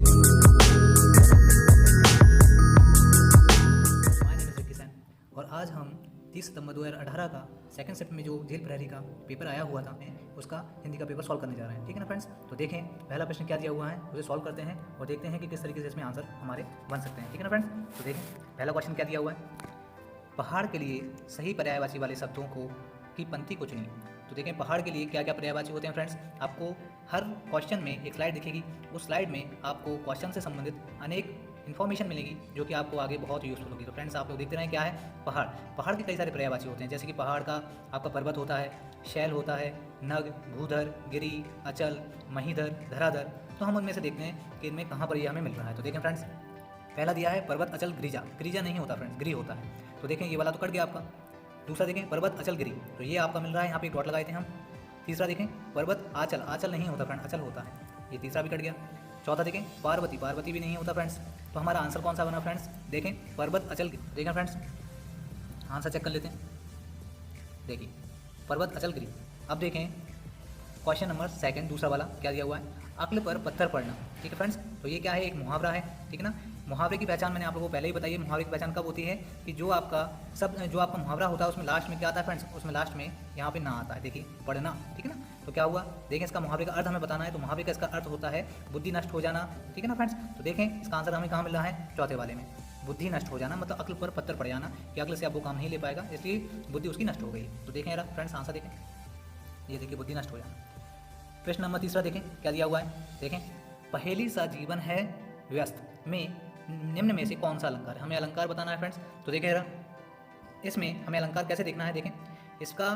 और आज हम 30 सितंबर 2018 का सेकंड शिफ्ट में जो जेल प्रहरी का पेपर आया हुआ था उसका हिंदी का पेपर सॉल्व करने जा रहे हैं। ठीक है ना फ्रेंड्स, तो देखें पहला प्रश्न क्या दिया हुआ है उसे सॉल्व करते हैं और देखते हैं कि किस तरीके से इसमें आंसर हमारे बन सकते हैं। ठीक है ना फ्रेंड्स, तो देखें पहला क्वेश्चन क्या दिया हुआ है, पहाड़ के लिए सही पर्यायवाची वाले शब्दों को की पंक्ति को चुनिए। तो देखें पहाड़ के लिए क्या क्या पर्यायवाची होते हैं फ्रेंड्स, आपको हर क्वेश्चन में एक स्लाइड दिखेगी, उस स्लाइड में आपको क्वेश्चन से संबंधित अनेक इन्फॉर्मेशन मिलेगी जो कि आपको आगे बहुत यूज़फुल होगी। तो फ्रेंड्स आप लोग देखते रहें क्या है, पहाड़, पहाड़ के कई सारे पर्यायवाची होते हैं, जैसे कि पहाड़ का आपका पर्वत होता है, शैल होता है, नग, भूधर, गिरी, अचल, महीधर, धराधर। तो हम उनमें से देखते हैं कि इनमें कहाँ पर ये हमें मिल रहा है। तो देखें फ्रेंड्स पहला दिया है पर्वत अचल गिरिजा, गिरिजा नहीं होता फ्रेंड्स, गिरी होता है। तो देखें ये वाला तो कट गया आपका। दूसरा देखें पर्वत अचल गिरी, तो ये आपका मिल रहा है, यहाँ पे एक डॉट लगाए थे हम। तीसरा देखें पर्वत आचल, आचल नहीं होता फ्रेंड, अचल होता है, ये तीसरा भी कट गया। चौथा देखें पार्वती, पार्वती भी नहीं होता फ्रेंड्स। तो हमारा आंसर कौन सा बना फ्रेंड्स, देखें पर्वत अचल गिरी। देखें फ्रेंड्स आंसर चेक कर लेते हैं, देखिए पर्वत अचल गिरी। अब देखें क्वेश्चन नंबर सेकंड दूसरा वाला क्या दिया हुआ है, अक्ल पर पत्थर पड़ना। ठीक है फ्रेंड्स, तो ये क्या है, एक मुहावरा है। ठीक है ना, मुहावरे की पहचान मैंने आप लोगों को पहले ही बताई है। मुहावरे की पहचान कब होती है कि जो आपका मुहावरा होता है उसमें लास्ट में क्या आता है फ्रेंड्स, उसमें लास्ट में यहाँ पे ना आता है, देखिए पढ़ना। ठीक है ना, तो क्या हुआ, देखें इसका मुहावरे का अर्थ हमें बताना है, तो मुहावरे का इसका अर्थ होता है बुद्धि नष्ट हो जाना। ठीक है ना फ्रेंड्स, तो देखें इसका आंसर हमें कहाँ मिल रहा है, चौथे वाले में, बुद्धि नष्ट हो जाना, मतलब अक्ल पर पत्थर पड़ जाना कि अक्ल से अब वो काम नहीं ले पाएगा, इसलिए बुद्धि उसकी नष्ट हो गई। तो देखें यार फ्रेंड्स आंसर देखें, ये देखिए बुद्धि नष्ट हो जाना। प्रश्न नंबर तीसरा देखें क्या दिया हुआ है, देखें पहेली सा जीवन है व्यस्त में निम्न में से कौन सा अलंकार है, हमें अलंकार बताना है फ्रेंड्स। तो देखें जरा इसमें हमें अलंकार कैसे देखना है, देखें इसका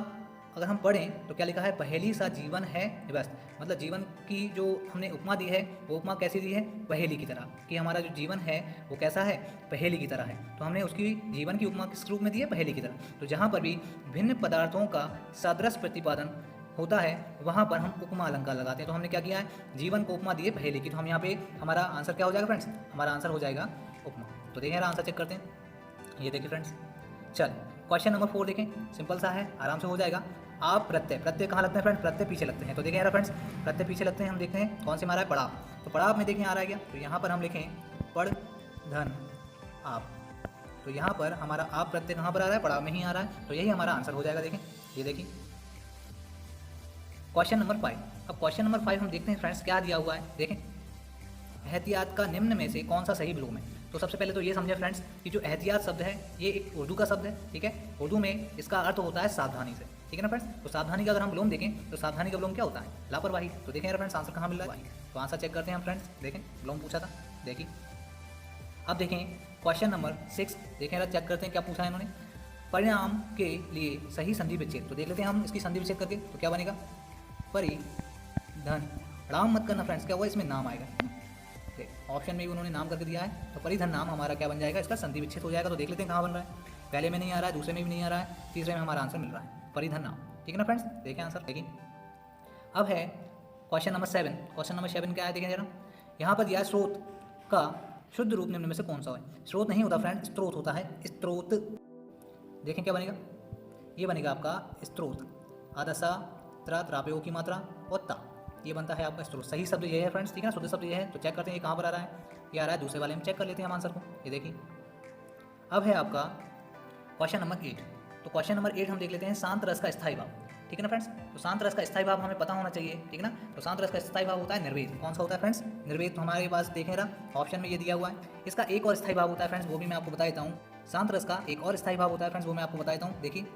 अगर हम पढ़ें तो क्या लिखा है, पहेली सा जीवन है व्यस्त, मतलब जीवन की जो हमने उपमा दी है वो उपमा कैसी दी है, पहेली की तरह, कि हमारा जो जीवन है वो कैसा है, पहेली की तरह है। तो हमने उसकी जीवन की उपमा किस रूप में दी है, पहेली की तरह। तो जहाँ पर भी भिन्न पदार्थों का सादृश प्रतिपादन होता है वहाँ पर हम उपमा अलंकार लगाते हैं। तो हमने क्या किया है, जीवन को उपमा दिए पहेली की, तो हम यहाँ पे हमारा आंसर क्या हो जाएगा फ्रेंड्स, हमारा आंसर हो जाएगा उपमा। तो देखें आंसर चेक करते हैं, ये देखिए फ्रेंड्स। चल क्वेश्चन नंबर 4 देखें, सिंपल सा है, आराम से हो जाएगा। आप प्रत्यय, प्रत्यय कहाँ लगते हैं फ्रेंड्स, प्रत्यय पीछे लगते हैं। तो देखें यार फ्रेंड्स प्रत्यय पीछे लगते हैं, हम देखते हैं कौन से हमारा है, पड़ाव। तो पड़ाव में देखें आ रहा है क्या, तो यहाँ पर हम लिखें पड़ धन आप, तो यहाँ पर हमारा आप प्रत्यय कहाँ पर आ रहा है, पड़ाव में ही आ रहा है, तो यही हमारा आंसर हो जाएगा। देखें ये देखिए क्वेश्चन नंबर 5। अब क्वेश्चन नंबर 5 हम देखते हैं फ्रेंड्स क्या दिया हुआ है, देखें एहतियात का निम्न में से कौन सा सही विलोम है। तो सबसे पहले तो ये समझे फ्रेंड्स कि जो एहतियात शब्द है ये एक उर्दू का शब्द है। ठीक है, उर्दू में इसका अर्थ होता है सावधानी से। ठीक है ना फ्रेंड्स, तो सावधानी का अगर हम विलोम देखें तो सावधानी का विलोम क्या होता है, लापरवाही। तो देखें यार फ्रेंड्स आंसर कहाँ मिल रहा है, तो आंसर चेक करते हैं हम फ्रेंड्स, देखें विलोम पूछा था, देखिए अब देखें क्वेश्चन नंबर 6, देखें यार चेक करते हैं क्या पूछा है इन्होंने, परिणाम के लिए सही संधि विच्छेद। तो देख लेते हैं हम इसकी संधि विच्छेद करके, तो क्या बनेगा, परिधन, राम मत करना फ्रेंड्स, क्या हुआ इसमें नाम आएगा, ऑप्शन में भी उन्होंने नाम करके दिया है, तो परिधन नाम हमारा क्या बन जाएगा, इसका संधि विच्छेद हो जाएगा। तो देख लेते हैं कहाँ बन रहा है, पहले में नहीं आ रहा है, दूसरे में भी नहीं आ रहा है, तीसरे में हमारा आंसर मिल रहा है परिधन नाम। ठीक है ना फ्रेंड्स, देखें आंसर देखिए। अब है क्वेश्चन नंबर 7, क्वेश्चन नंबर 7 क्या है देखें जरा, यहाँ पर दिया है स्रोत का शुद्ध रूप निम्न में से कौन सा है। स्रोत नहीं होता फ्रेंड, स्त्रोत होता है, स्त्रोत। देखें क्या बनेगा, ये बनेगा आपका स्त्रोत, आदसा त्रापयो की मात्रा और ता, ये बनता है आपका स्त्रोत। सही शब्द ये है फ्रेंड्स, ठीक है ना, शुद्ध शब्द ये है। तो चेक करते हैं ये कहाँ पर आ रहा है, ये आ रहा है दूसरे वाले में, चेक कर लेते हैं हम आंसर को, ये देखिए। अब है आपका क्वेश्चन नंबर 8, तो क्वेश्चन नंबर 8 हम देख लेते हैं शांत रस का स्थायी भाव। ठीक है ना फ्रेंड्स, तो शांत रस का स्थायी भाव हमें पता होना चाहिए। ठीक है ना, तो शांत रस का स्थायी भाव होता है निर्वेद। कौन सा होता है फ्रेंड्स, निर्वेद। तो हमारे पास देखें रहा ऑप्शन में ये दिया हुआ है। इसका एक और स्थायी भाव होता है फ्रेंड्स, वो भी मैं आपको बता देता हूँ। शांत रस का एक और स्थायी भाव होता है फ्रेंड्स, वो मैं आपको बता देता हूँ, देखिए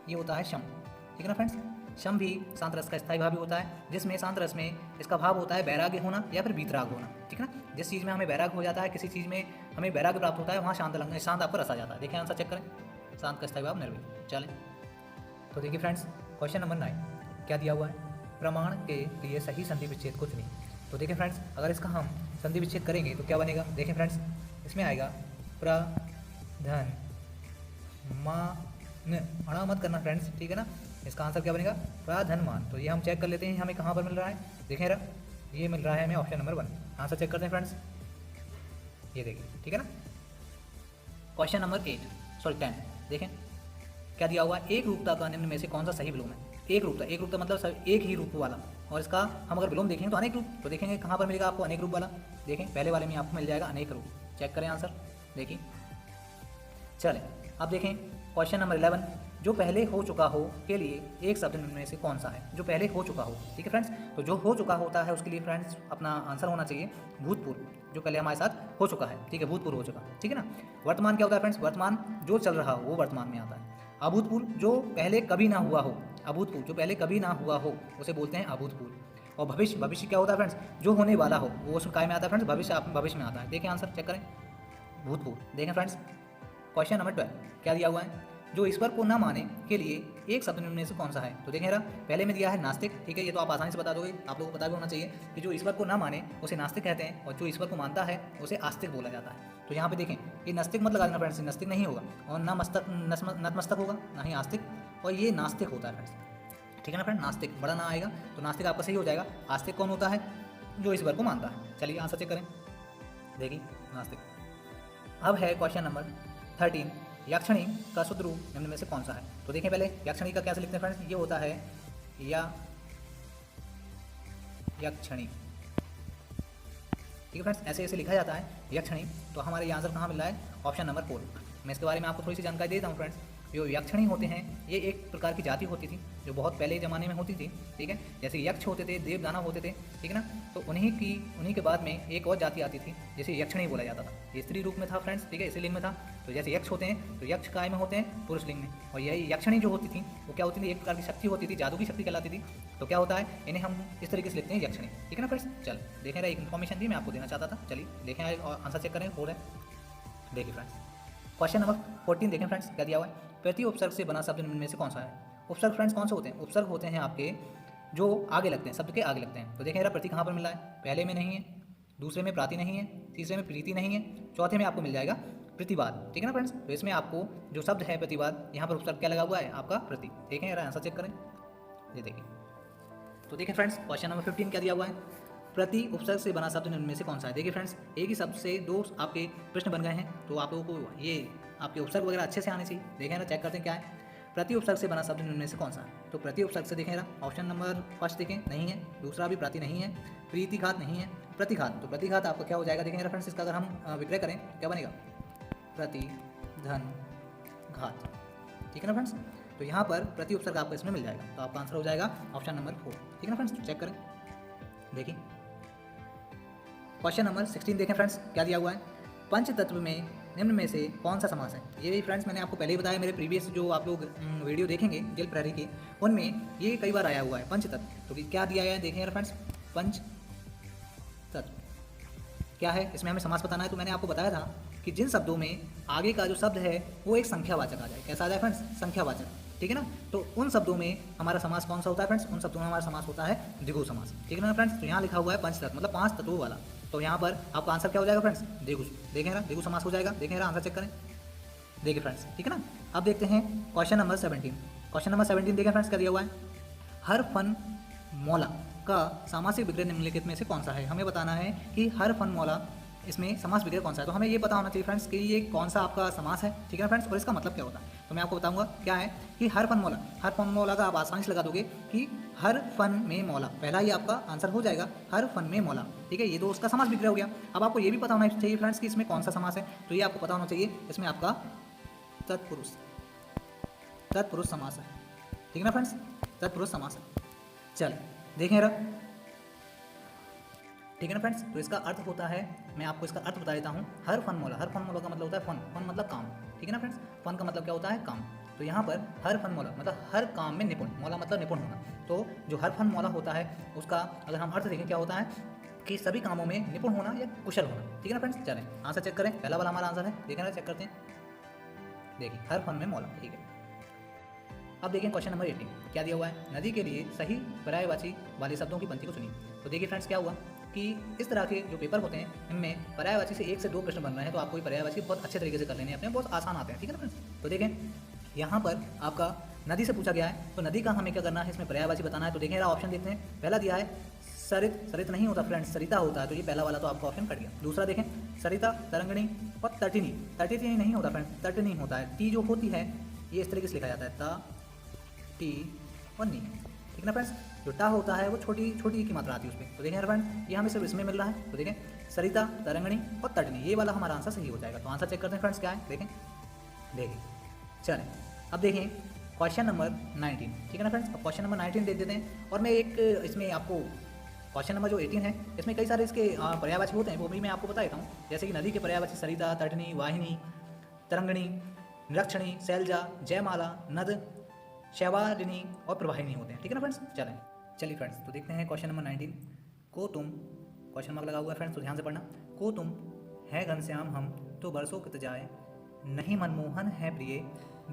ये होता है शम। ठीक है ना फ्रेंड्स, शम भी शांत रस का स्थायी भाव भी होता है, जिसमें शांत रस में इसका भाव होता है वैराग्य होना या फिर वीतराग होना। ठीक है ना, जिस चीज़ में हमें वैराग हो जाता है, किसी चीज़ में हमें वैराग्य प्राप्त होता है, वहाँ शांत आपको रस आ जाता है। देखिए आंसर चेक करें, शांत का स्थायी भाव निर्वेद। चलें तो देखिए फ्रेंड्स क्वेश्चन नंबर 9 क्या दिया हुआ है, प्रमाण के लिए सही संधि विच्छेद को चुनिए। तो देखिए फ्रेंड्स अगर इसका हम संधि विच्छेद करेंगे तो क्या बनेगा, देखें फ्रेंड्स इसमें आएगा प्रधन मान, अड़ा मत करना फ्रेंड्स, ठीक है ना। इसका आंसर क्या बनेगा, प्राधनमान। तो ये हम चेक कर लेते हैं हमें कहाँ पर मिल रहा है, देखें रहा ये मिल रहा है हमें ऑप्शन नंबर 1। आंसर चेक करते हैं फ्रेंड्स, ये देखिए, ठीक है ना। क्वेश्चन नंबर 10 देखें क्या दिया हुआ है, एक रूपता का निम्न में से कौन सा सही विलोम है। एक रूपता मतलब एक ही रूप वाला, और इसका हम अगर विलोम देखेंगे तो अनेक रूप। तो देखेंगे कहाँ पर मिलेगा आपको अनेक रूप वाला, देखें पहले वाले में आपको मिल जाएगा अनेक रूप। चेक करें आंसर, देखिए। चलें अब देखें क्वेश्चन नंबर 11, जो पहले हो चुका हो के लिए एक शब्द निम्न में से कौन सा है? जो पहले हो चुका हो, ठीक है फ्रेंड्स। तो जो हो चुका होता है उसके लिए फ्रेंड्स अपना आंसर होना चाहिए भूतपूर्व, जो पहले हमारे साथ हो चुका है, ठीक है, भूतपूर्व हो चुका, ठीक है ना। वर्तमान क्या होता है फ्रेंड्स? वर्तमान जो चल रहा हो वो वर्तमान में आता है। अभूतपूर्व जो पहले कभी ना हुआ हो, अभूतपूर्व जो पहले कभी ना हुआ हो उसे बोलते हैं अभूतपूर्व। और भविष्य, भविष्य क्या होता है फ्रेंड्स? जो होने वाला हो वो उस काय में आता है फ्रेंड्स, भविष्य भविष्य में आता है। देखें आंसर, चेक करें, भूतपूर्व। देखें फ्रेंड्स क्वेश्चन नंबर 12 क्या दिया हुआ है? जो ईश्वर को न माने के लिए एक शब्द निम्न में से कौन सा है? तो देखें पहले में दिया है नास्तिक, ठीक है, ये तो आप आसानी से बता दोगे, आप लोगों को पता भी होना चाहिए कि जो ईश्वर को न माने उसे नास्तिक कहते हैं और जो ईश्वर को मानता है उसे आस्तिक बोला जाता है। तो यहाँ पे देखें ये नास्तिक मत लगा देना फ्रेंड्स, नास्तिक नहीं होगा, और ना मस्तक नतमस्तक होगा, ना ही आस्तिक, और ये नास्तिक होता है फ्रेंड्स, ठीक है ना फ्रेंड। नास्तिक बड़ा ना आएगा तो नास्तिक आपका सही हो जाएगा। आस्तिक कौन होता है? जो ईश्वर को मानता है। चलिए आंसर चेक करें, देखिए नास्तिक। अब है क्वेश्चन नंबर 13, याक्षणी का शुद्ध रूप निम्न में से कौन सा है? तो देखें पहले याक्षणी का कैसे लिखते हैं फ्रेंड्स, ये होता है याक्षणी, ठीक है फ्रेंड्स, ऐसे ऐसे लिखा जाता है याक्षणी। तो हमारे ये आंसर कहाँ मिल रहा है? Option number 4। मैं इसके बारे में आपको थोड़ी सी जानकारी देता हूँ फ्रेंड्स। जो याक्षणी होते हैं ये एक प्रकार की जाति होती थी जो बहुत पहले ज़माने में होती थी, ठीक है, जैसे यक्ष होते थे, देवदानव होते थे, ठीक है ना। तो उन्हीं के बाद में एक और जाति आती थी जैसे यक्षणी बोला जाता था, ये स्त्री रूप में था फ्रेंड्स, ठीक है, इसी लिंग में था। तो जैसे यक्ष होते हैं तो यक्ष काय में होते हैं, पुरुष लिंग में, और यही यक्षणी जो होती थी वो क्या होती थी? एक प्रकार की शक्ति होती थी, जादू की शक्ति कहलाती थी। तो क्या होता है, इन्हें हम इस तरीके से लिखते हैं यक्षणी, ठीक है ना फ्रेंड्स। चल देखें, एक इन्फॉर्मेशन थी मैं आपको देना चाहता था। चलिए देखें और आंसर चेक करें, हो रहा है, देखिए फ्रेंड्स क्वेश्चन नंबर 14 देखें फ्रेंड्स क्या दिया हुआ है? प्रति उपसर्ग से बना शब्द निम्न में से कौन सा है? उपसर्ग फ्रेंड्स कौन से होते हैं? उपसर्ग होते हैं आपके जो आगे लगते हैं, शब्द के आगे लगते हैं। तो देखें प्रति कहाँ पर मिला है? पहले में नहीं है, दूसरे में प्राति नहीं है, तीसरे में प्रीति नहीं है, चौथे में आपको मिल जाएगा प्रतिवाद, ठीक है ना फ्रेंड्स। तो इसमें आपको जो शब्द है प्रतिवाद, यहाँ पर उपसर्ग क्या लगा हुआ है? आपका प्रति। देखें यार आंसर चेक करें, ये देखिए। तो देखें फ्रेंड्स क्वेश्चन नंबर 15 क्या दिया हुआ है? प्रति उपसर्ग से बना शब्द निम्न में से कौन सा है? देखिए फ्रेंड्स एक ही शब्द से दो आपके प्रश्न बन गए हैं, तो आप लोगों को ये आपके उपसर्ग वगैरह अच्छे से आने चाहिए। देखें ना, चेक करते हैं क्या है प्रति उपसर्ग से बना शब्द निम्न में से कौन सा है? तो प्रति उपसर्ग से देखें ना, ऑप्शन नंबर फर्स्ट देखें, नहीं है, दूसरा भी प्राति नहीं है, प्रीतिघात नहीं है, प्रतिघात। तो प्रतिघात आपका क्या हो जाएगा? देखें फ्रेंड्स इसका अगर हम विक्रय करें क्या बनेगा? प्रति धन घात, ठीक है ना फ्रेंड्स। तो यहाँ पर प्रति उपसर्ग आपको इसमें मिल जाएगा, तो आपका आंसर हो जाएगा ऑप्शन नंबर 4, ठीक है ना फ्रेंड्स। चेक करें, देखिए क्वेश्चन नंबर 16 देखें फ्रेंड्स क्या दिया हुआ है? पंच तत्व में निम्न में से कौन सा समास है? ये भी फ्रेंड्स मैंने आपको पहले ही बताया, मेरे प्रीवियस जो आप लोग वीडियो देखेंगे जेल प्रहरी के, उनमें ये कई बार आया हुआ है पंच तत्व। तो क्या दिया गया है देखें फ्रेंड्स, पंच तत्व क्या है? इसमें हमें समास बताना है। तो मैंने आपको बताया था कि जिन शब्दों में आगे का जो शब्द है वो एक संख्यावाचक आ जाए, कैसा आ जाए फ्रेंड्स? संख्यावाचक, ठीक है ना। तो उन शब्दों में हमारा समास कौन सा होता है फ्रेंड्स? उन शब्दों में हमारा समास होता है द्विगु समास, ठीक है ना फ्रेंड्स। तो यहाँ लिखा हुआ है पंच तत्व मतलब 5 तत्वों वाला, तो यहाँ पर आपका आंसर क्या हो जाएगा फ्रेंड्स? द्विगु। देखें ना, द्विगु समास हो जाएगा। देखें आंसर चेक करें, देखिए फ्रेंड्स, ठीक है ना। अब देखते हैं क्वेश्चन नंबर 17। क्वेश्चन नंबर 17 देखें फ्रेंड्स क्या दिया हुआ है? हर फन मौला का सामासिक विग्रह निम्नलिखित में से कौन सा है? हमें बताना है कि हर फन मौला इसमें समास विग्रह कौन सा है। तो हमें ये पता होना चाहिए फ्रेंड्स कि ये कौन सा आपका समास है, ठीक है ना फ्रेंड्स, और इसका मतलब क्या होता है। तो मैं आपको बताऊंगा क्या है कि हर फन मौला का आप आसानी से लगा दोगे कि हर फन में मौला, पहला ही आपका आंसर हो जाएगा हर फन में मौला, ठीक है। ये तो उसका समास विग्रह हो गया। अब आपको ये भी पता होना चाहिए फ्रेंड्स कि इसमें कौन सा समास है। तो ये आपको पता होना चाहिए, इसमें आपका तत्पुरुष समास है, ठीक है ना फ्रेंड्स, तत्पुरुष समास है। चल देखें रहा, ठीक है ना फ्रेंड्स। तो इसका अर्थ होता है, मैं आपको इसका अर्थ बता देता हूँ। हर फन मौला का मतलब होता है फन मतलब काम, ठीक है ना फ्रेंड्स। फन का मतलब क्या होता है? काम। तो यहाँ पर हर फन मौला मतलब हर काम में निपुण, मौला मतलब निपुण होना। तो जो हर फन मौला होता है उसका अगर हम अर्थ देखें क्या होता है कि सभी कामों में निपुण होना या कुशल होना, ठीक है ना फ्रेंड्स। चलें आंसर चेक करें, पहला वाला हमारा आंसर है, देखें ना, चेक करते हैं, देखिए हर फन में मौला, ठीक है। अब देखिए क्वेश्चन नंबर 18 क्या दिया हुआ है? नदी के लिए सही पर्यायवाची वाले शब्दों की पंक्ति को सुनिए। तो देखिए फ्रेंड्स क्या हुआ कि इस तरह के जो पेपर होते हैं इनमें पर्यायवाची से 1 से 2 प्रश्न बन रहे हैं, तो आपको ये पर्यायवाची बहुत अच्छे तरीके से कर लेने हैं अपने, बहुत आसान आते हैं, ठीक है ना फ्रेंड्स। तो देखें यहाँ पर आपका नदी से पूछा गया है, तो नदी का हमें क्या करना है, इसमें पर्यायवाची बताना है। तो देखें ऑप्शन देखते हैं, पहला दिया है सरित नहीं होता फ्रेंड्स, सरिता होता है, तो ये पहला वाला तो आपका ऑप्शन कट गया। दूसरा देखें सरिता, तरंगणी और तटिनी नहीं होता फ्रेंड्स, तटिनी होता है। टी जो होती है ये इस तरीके से लिखा जाता है ता टी और नी, ठीक ना फ्रेंड्स। जो टा होता है वो छोटी छोटी की मात्रा आती है उसमें। तो देखें फ्रेंड्स, ये हमें सिर्फ इसमें मिल रहा है। तो देखें सरिता, तरंगणी और तटनी, ये वाला हमारा आंसर सही हो जाएगा। तो आंसर चेक करते हैं फ्रेंड्स क्या है, देखें चलें अब देखें क्वेश्चन नंबर 19, ठीक है ना फ्रेंड्स। अब क्वेश्चन नंबर 19 देख देते हैं। और मैं एक इसमें आपको क्वेश्चन नंबर जो 18 है इसमें कई सारे इसके पर्यायवाची होते हैं, वो भी मैं आपको बता देता हूँ। जैसे कि नदी के पर्यायवाची सरिता, तटनी, वाहिनी, तरंगणी, निरक्षणी, शैलजा, जयमाला, नद, शैवालिनी और प्रवाहिनी होते हैं, ठीक है ना फ्रेंड्स। चलिए फ्रेंड्स, तो देखते हैं क्वेश्चन नंबर 19 को तुम, क्वेश्चन मार्क लगा हुआ है फ्रेंड्स, तो ध्यान से पढ़ना। को तुम है घनश्याम हम तो बरसों कित जाए, नहीं मनमोहन है प्रिय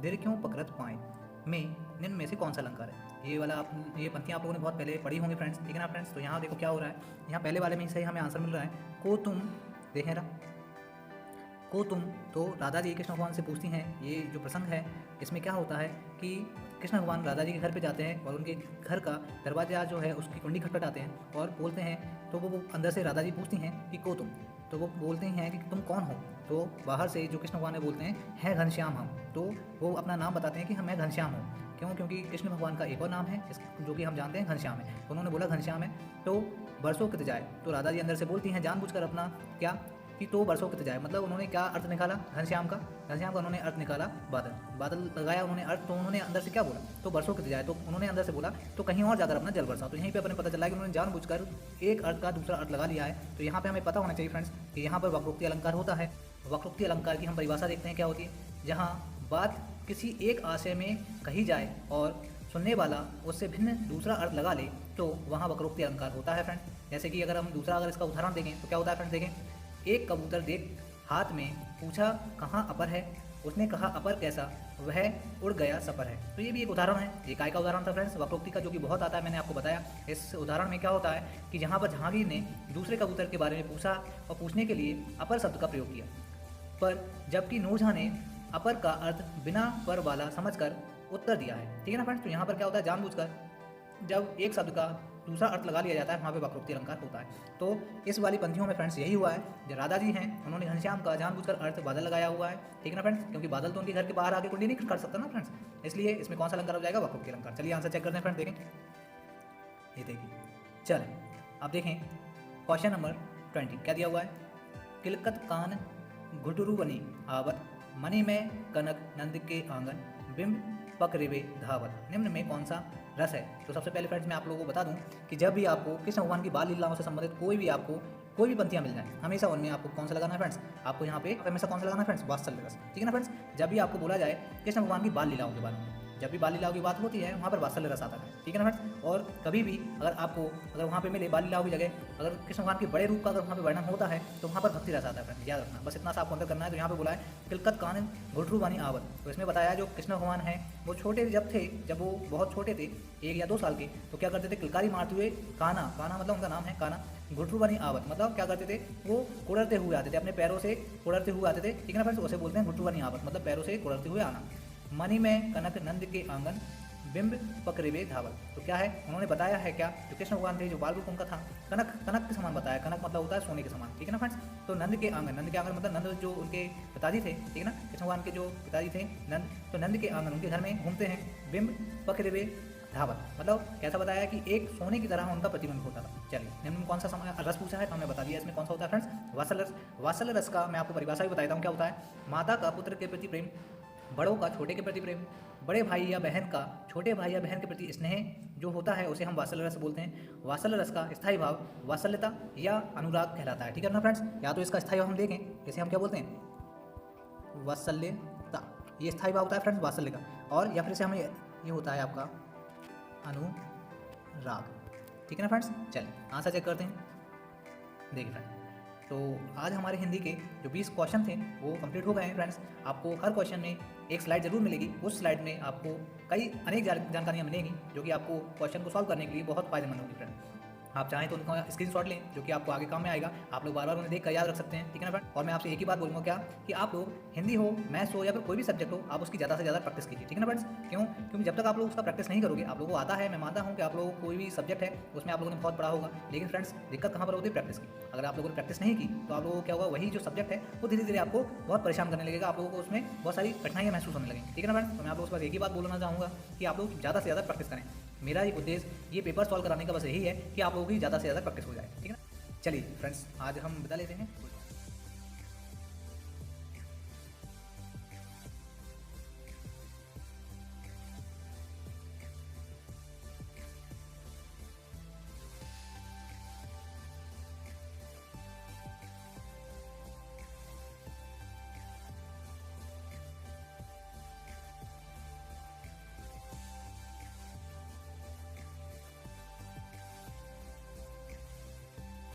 दिर क्यों पकड़त पाए, में निम्न में से कौन सा अलंकार है। ये पंक्तियाँ आप लोगों ने बहुत पहले पढ़ी होंगी फ्रेंड्स, ठीक है ना फ्रेंड्स। तो यहाँ देखो क्या हो रहा है, यहाँ पहले वाले में ही सही हमें आंसर मिल रहा है। को तुम, देखें रहा को तुम, तो राधा जी कृष्ण भगवान से पूछती हैं। ये जो प्रसंग है इसमें क्या होता है कि कृष्ण भगवान राधा जी के घर पे जाते हैं और उनके घर का दरवाजा जो है उसकी कुंडी खटखटाते हैं और बोलते हैं। तो वो अंदर से राधा जी पूछती हैं कि को तुम, तो वो बोलते हैं कि तुम कौन हो। तो बाहर से जो कृष्ण भगवान ने बोलते हैं है घनश्याम हम, तो वो अपना नाम बताते हैं कि मैं घनश्याम हूँ। क्यों? क्योंकि कृष्ण भगवान का एक और नाम है जो कि हम जानते हैं घनश्याम है। तो उन्होंने बोला घनश्याम है तो बरसों कित जाए। तो राधा जी अंदर से बोलती हैं जानबूझकर अपना क्या कि तो बरसों कित जाए, मतलब उन्होंने क्या अर्थ निकाला घनश्याम का उन्होंने अर्थ निकाला बादल लगाया उन्होंने अर्थ। तो उन्होंने अंदर से क्या बोला, तो बरसों कित जाए, तो उन्होंने अंदर से बोला तो कहीं और जाकर अपना जल बरसा। तो यहीं पे अपने पता चला कि उन्होंने जानबूझकर एक अर्थ का दूसरा अर्थ लगा लिया है। तो यहाँ पे हमें पता होना चाहिए फ्रेंड्स कि यहाँ पर वक्रोक्ति अलंकार होता है। वक्रोक्ति अलंकार की हम परिभाषा देखते हैं क्या होती है। जहाँ बात किसी एक आशय में कही जाए और सुनने वाला उससे भिन्न दूसरा अर्थ लगा ले तो वहाँ वक्रोक्ति अलंकार होता है फ्रेंड। जैसे कि अगर इसका उदाहरण देखें तो क्या होता है फ्रेंड्स, देखें एक कबूतर देख हाथ में पूछा कहाँ अपर है, उसने कहा अपर कैसा, वह उड़ गया सपर है। तो ये भी एक उदाहरण है, ये काय का उदाहरण था फ्रेंड्स वक्रोक्ति का, जो कि बहुत आता है, मैंने आपको बताया। इस उदाहरण में क्या होता है कि जहाँ पर जहांगीर ने दूसरे कबूतर के बारे में पूछा और पूछने के लिए अपर शब्द का प्रयोग किया, पर जबकि नूरजहां ने अपर का अर्थ बिना पर वाला समझकर उत्तर दिया है, ठीक है ना फ्रेंड्स। तो यहाँ पर क्या होता है, जानबूझकर जब एक शब्द का दूसरा अर्थ लगा लिया जाता है वहाँ पे वक्रोक्ति अलंकार होता है। तो इस वाली पंक्तियों में फ्रेंड्स यही हुआ है। जो राधा जी हैं उन्होंने घनश्याम का जानबूझकर अर्थ बादल लगाया हुआ है, ठीक है ना फ्रेंड्स, क्योंकि बादल तो उनके घर के बाहर आके कुंडी नहीं कर सकता ना फ्रेंड्स, इसलिए इसमें कौन सा अलंकार हो जाएगा, वक्रोक्ति अलंकार। चलिए आंसर चेक करते हैं फ्रेंड्स, देखें ये देखिए। चलें अब देखें क्वेश्चन नंबर 20 क्या दिया हुआ है। किलकत कान घुटरू बनी आवत, मणि में कनक नंद के आंगन, बिंब पकड़े धावत, निम्न में कौन सा रस है। तो सबसे पहले फ्रेंड्स मैं आप लोगों को बता दूं कि जब भी आपको कृष्ण भगवान की बाल लीलाओं से संबंधित कोई भी पंक्तियां मिल जाए, हमेशा उनमें आपको कौन सा लगाना है फ्रेंड्स, आपको यहाँ पे हमेशा कौन सा लगाना है फ्रेंड्स, वात्सल्य रस, ठीक है ना फ्रेंड्स। जब भी आपको बोला जाए कृष्ण भगवान की बाल लीलाओं के बारे में, जब भी बाल लीलाओं की बात होती है वहाँ पर वात्सल्य रस आता है, ठीक है ना फ्रेंड्स। और कभी भी अगर वहाँ पे मिले बाल लीलाओं की जगह अगर कृष्ण भगवान के बड़े रूप का अगर वहाँ पे वर्णन होता है तो वहाँ पर भक्ति रस आता है फ्रेंड्स, याद रखना, बस इतना सा आपको अंदर करना है। तो यहाँ पे बोला है किलकत कान घुटरू बानी आवत, तो इसमें बताया जो कृष्ण भगवान है वो छोटे जब वो बहुत छोटे थे 1 या 2 साल के, तो क्या करते थे, किलकारी मारते हुए काना मतलब उनका नाम है काना, घुटरू बानी आवत मतलब क्या करते थे, वो कुड़रते हुए आते थे, अपने पैरों से कुड़रते हुए आते थे, ठीक है ना फ्रेंड्स। उसे बोलते हैं घुटरू बानी आवत, मतलब पैरों से कुड़रते हुए आना। मणि में कनक नंद के आंगन, बिंब पकड़े धावल, तो क्या है उन्होंने बताया है क्या, जो कृष्ण भगवान थे जो बाल रूप उनका था कनक के समान बताया, कनक मतलब होता है सोने के समान, ठीक है ना फ्रेंड्स। तो नंद के आंगन मतलब नंद जो उनके पिताजी थे, ठीक है ना, कृष्ण भगवान के जो पिताजी थे नंद, तो नंद के आंगन उनके घर में घूमते हैं, बिंब पकड़े धावल मतलब कैसा बताया कि एक सोने की तरह उनका प्रतिबिंब होता था। चलिए निम्न में कौन सा रस पूछा है तो हमने बता दिया, इसमें कौन सा होता है फ्रेंड्स, वात्सल्य रस। वात्सल्य रस का मैं आपको परिभाषा भी बताता हूँ क्या होता है। माता का पुत्र के प्रति प्रेम, बड़ों का छोटे के प्रति प्रेम, बड़े भाई या बहन का छोटे भाई या बहन के प्रति स्नेह जो होता है उसे हम वात्सल्य रस बोलते हैं। वात्सल्य रस का स्थायी भाव वात्सल्यता या अनुराग कहलाता है, ठीक है ना फ्रेंड्स। या तो इसका स्थायी भाव हम देखें, जैसे हम क्या बोलते हैं वात्सल्यता, ये स्थायी भाव होता है फ्रेंड्स वात्सल्य का, और या फिर से हमें ये होता है आपका अनुराग, ठीक है ना फ्रेंड्स। चलिए आंसर चेक करते हैं, देखिए फ्रेंड्स। तो आज हमारे हिंदी के जो 20 क्वेश्चन थे वो कंप्लीट हो गए हैं फ्रेंड्स। आपको हर क्वेश्चन में एक स्लाइड जरूर मिलेगी, उस स्लाइड में आपको अनेक जानकारियाँ मिलेंगी जो कि आपको क्वेश्चन को सॉल्व करने के लिए बहुत फायदेमंद होगी फ्रेंड। आप चाहें तो उनका स्क्रीनशॉट लें जो कि आपको आगे काम में आएगा, आप लोग बार बार उन्हें देख कर याद रख सकते हैं, ठीक है ना फ्रेंड। और मैं आपसे एक ही बात बोलूँगा क्या कि आप लोग हिंदी हो, मैथ्स हो या फिर कोई भी सब्जेक्ट हो, आप उसकी ज़्यादा से ज़्यादा प्रैक्टिस कीजिए, ठीक है ना फ्रेंड्स। क्यों? क्योंकि जब तक आप लोग उसका प्रैक्टिस नहीं करोगे, आप लोगों को आता है, मैं मानता हूँ कि आप लोगों को कोई भी सब्जेक्ट है उसमें आप लोगों ने बहुत पढ़ा होगा, लेकिन फ्रेंड्स दिक्कत कहाँ पर होती है, प्रैक्टिस की। अगर आप लोगों ने प्रैक्टिस नहीं की तो आप लोगों को क्या होगा, वही जो सब्जेक्ट है वो धीरे धीरे आपको बहुत परेशान करने लगेगा, आप लोगों को उसमें बहुत सारी कठिनाइयाँ महसूस होने लगेंगी, ठीक है ना फ्रेंड्स। तो मैं आप लोगों के पास एक ही बात बोलना चाहूँगा कि आप लोग ज़्यादा से ज़्यादा प्रैक्टिस करें। मेरा एक उद्देश्य ये पेपर सॉल्व कराने का बस यही है कि आप लोगों की ज़्यादा से ज़्यादा प्रैक्टिस हो जाए, ठीक है ना। चलिए फ्रेंड्स, आज हम बता लेते हैं।